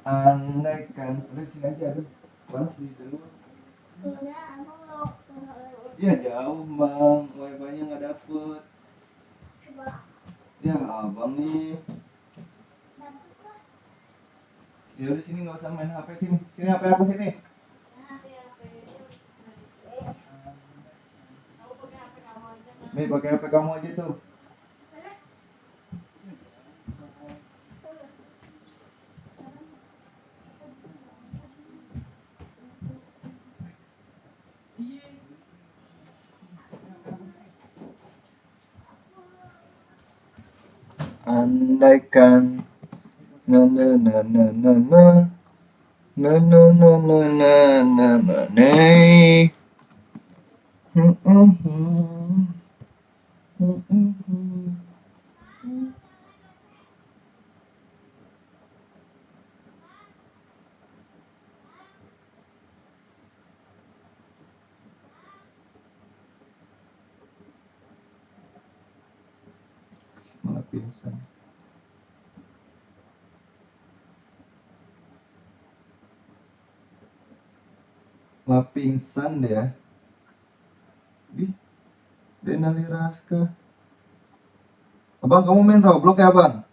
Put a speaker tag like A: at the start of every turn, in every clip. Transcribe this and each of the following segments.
A: Andaikan udah sini aja, aduh panas di luar.
B: Enggak, aku mau
A: Iya jauh bang, wifi nya nggak dapet.
B: coba
A: Ya abang nih.
B: dapet lah.
A: Ya udah sini nggak usah main HP, sini sini HP aku sini. Nih pakai HP kamu aja tuh. Andaikan na na na na na na na na na na na na na na. Malah pingsan. Lah pingsan dia. Di Denali Raska. Abang kamu main Roblox ya bang?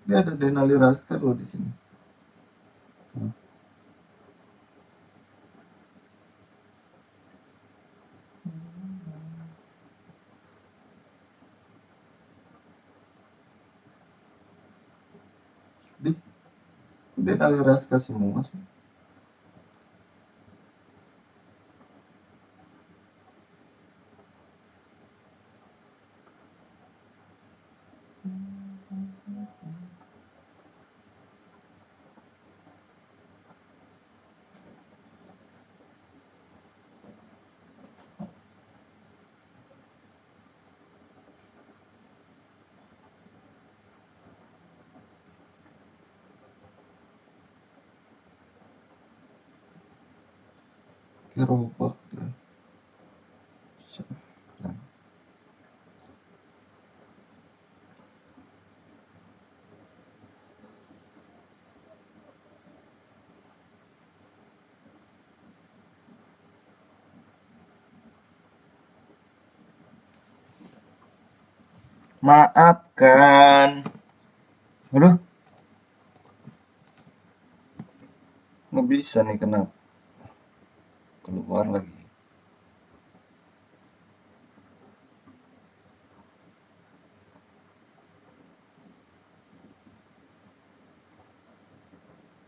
A: Dia ada Denali Raska loh di sini. Tuh. Di Denali Raska semua sih. Gerobak dia. Nah, maafkan. Aduh, nggak bisa nih kenapa? Keluar lagi.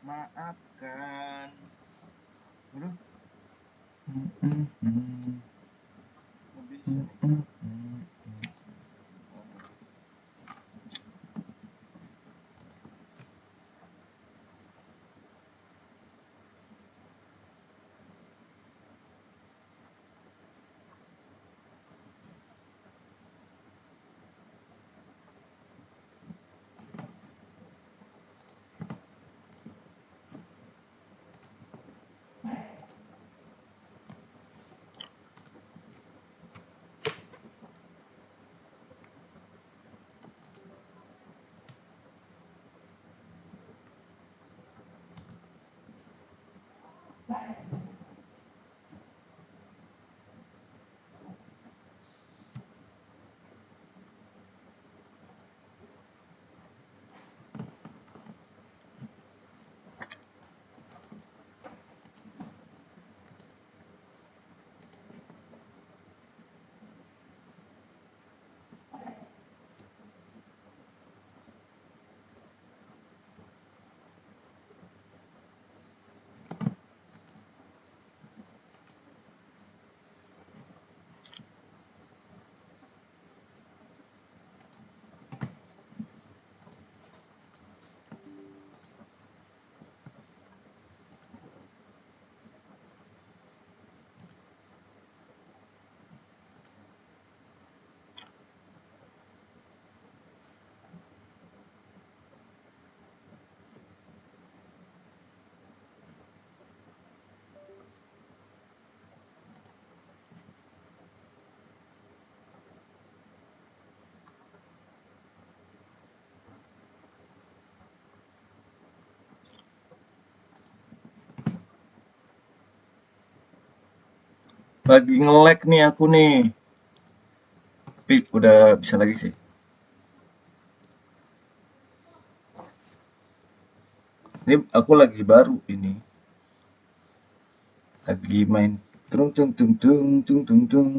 A: Maafkan. Aduh. Nggak bisa nih. Lagi nge-lag nih aku nih. Tapi udah bisa lagi sih. Ini aku lagi baru ini. Lagi main tung tung tung tung tung tung tung.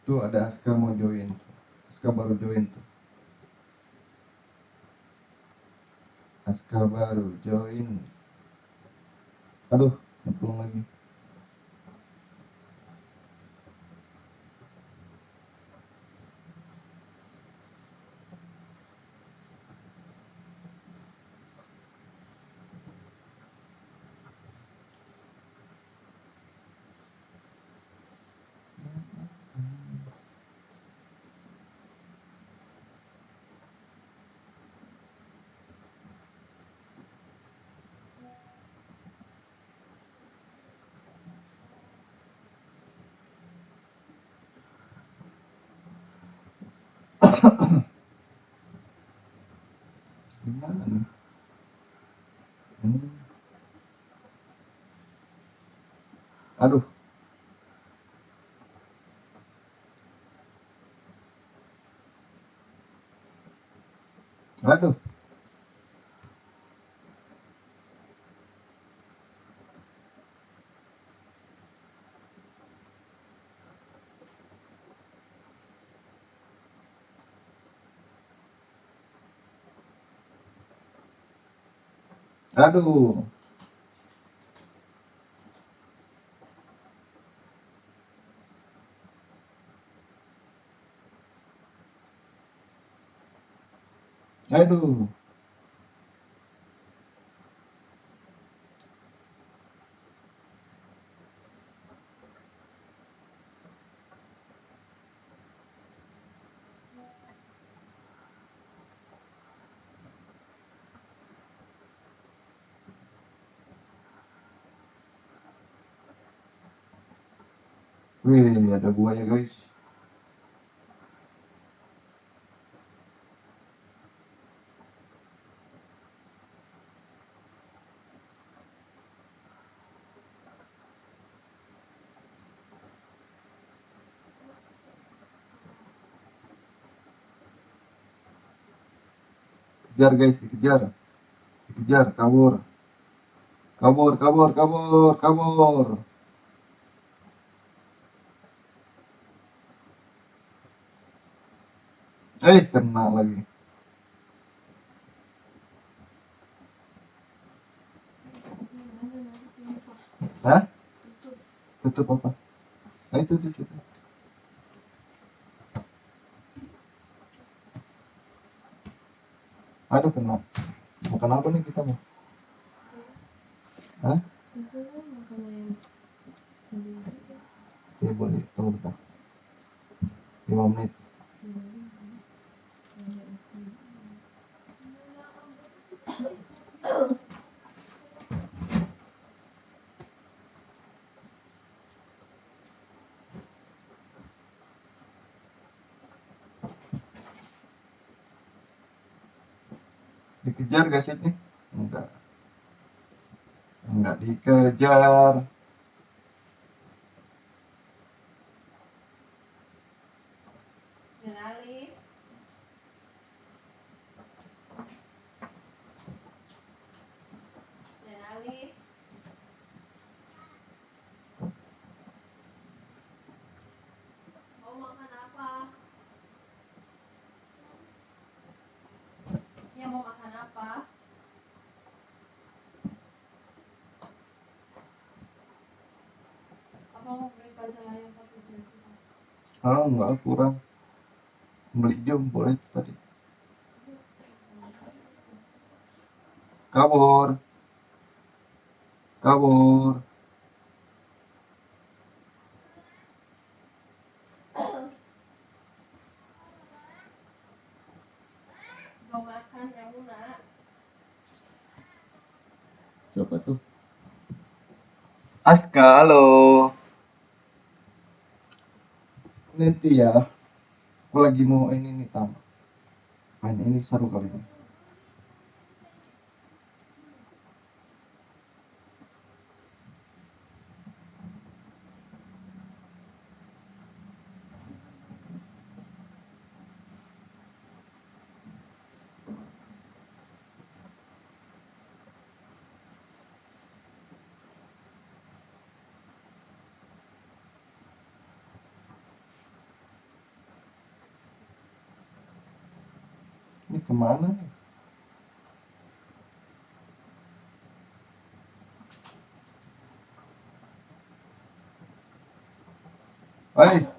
A: Tuh ada Aska mau join. Aska baru join tuh. Aska baru join. Aduh, nyemplung lagi. Gimana nih? Hmm. Aduh, aduh, aduh, aduh. Wih, ada buaya guys. Kejar guys, dikejar. Dikejar, kabur. Kabur, kabur, kabur, kabur. Kena lagi. Hah? Tutup apa? Nah, itu di situ. Aduh, kena. Makan apa nih kita mau? Hah? Ya boleh, tunggu bentar. 5 menit. Dikejar guys ini? Enggak. Enggak dikejar. Ah, enggak kurang. Beli jam boleh itu tadi. Kabur. Kabur. Siapa tuh? Aska, halo. Nanti ya. Aku lagi mau ini nih Tam. Main ini seru kali ini. Ini kemana nih?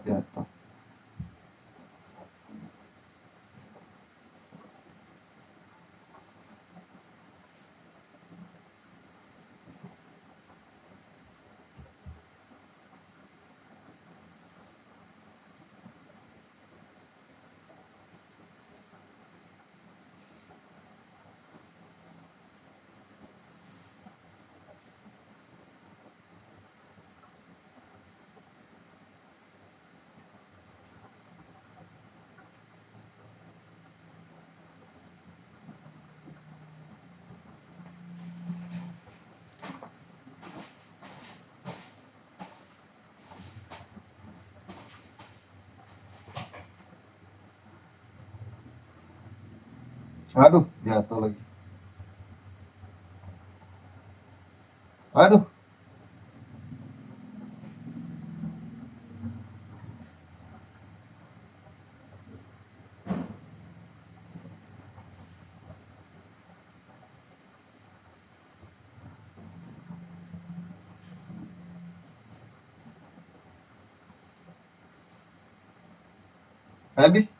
A: Jatuh. Aduh, jatuh lagi. Aduh. Habis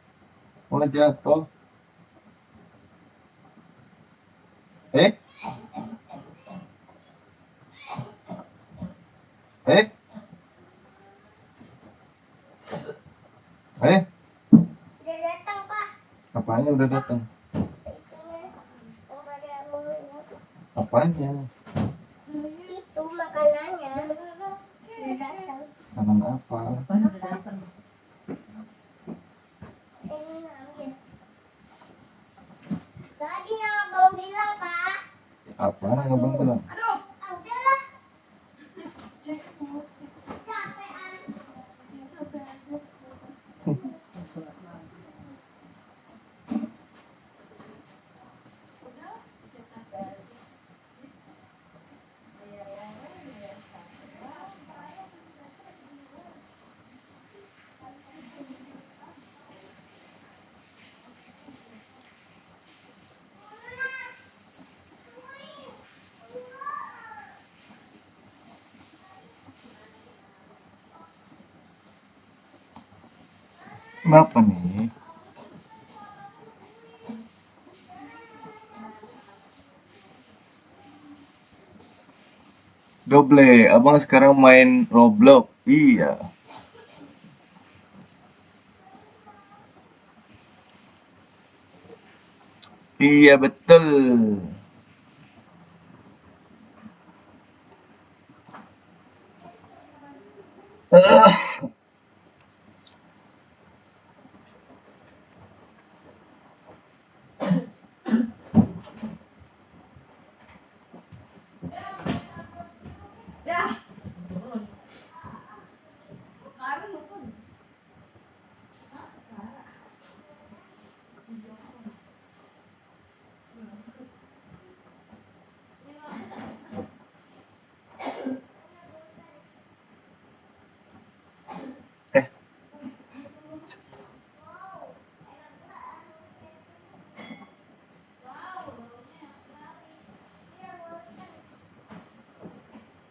A: mulai jatuh. Eh, eh, eh.
B: Udah datang, Pak.
A: Apanya udah datang?
B: Itunya yang tadi aku lihat.
A: Apanya?
B: Itu makanannya udah datang.
A: Kanan apa?
B: Ini ambil. Tadi yang abang bilang, Pak.
A: Apa yang abang bilang?
B: Udah lah. Capean.
A: Kenapa nih? Doble, abang sekarang main Roblox. Iya. Iya betul.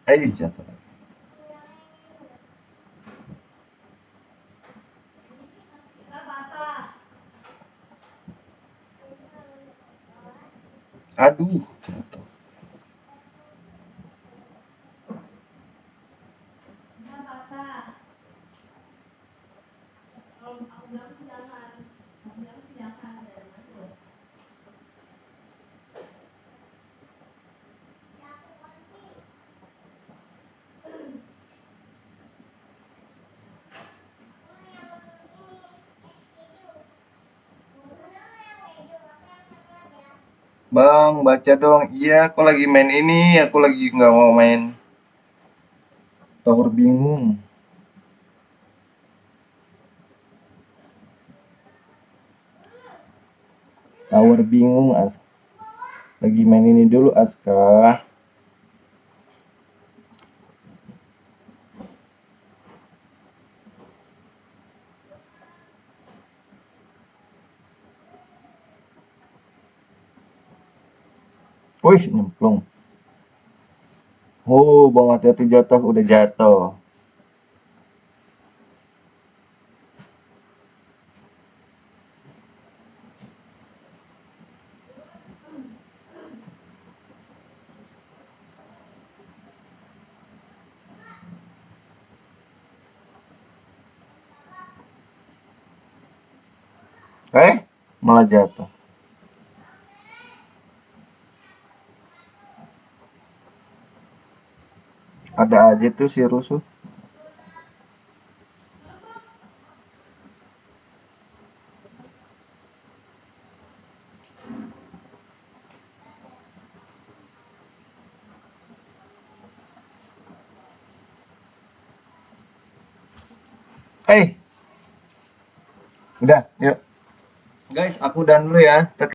A: Eh, jatuh lagi. Aduh, jatuh. Bang, baca dong. Iya, aku lagi main ini. Aku lagi nggak mau main. Tower bingung. Tower bingung, As. Lagi main ini dulu, Aska. Wih, nyemplung. Oh, Bang hati-hati jatuh, udah jatuh. Malah jatuh. Ada aja tuh si rusuh. Udah, yuk. Guys, aku udah dulu ya.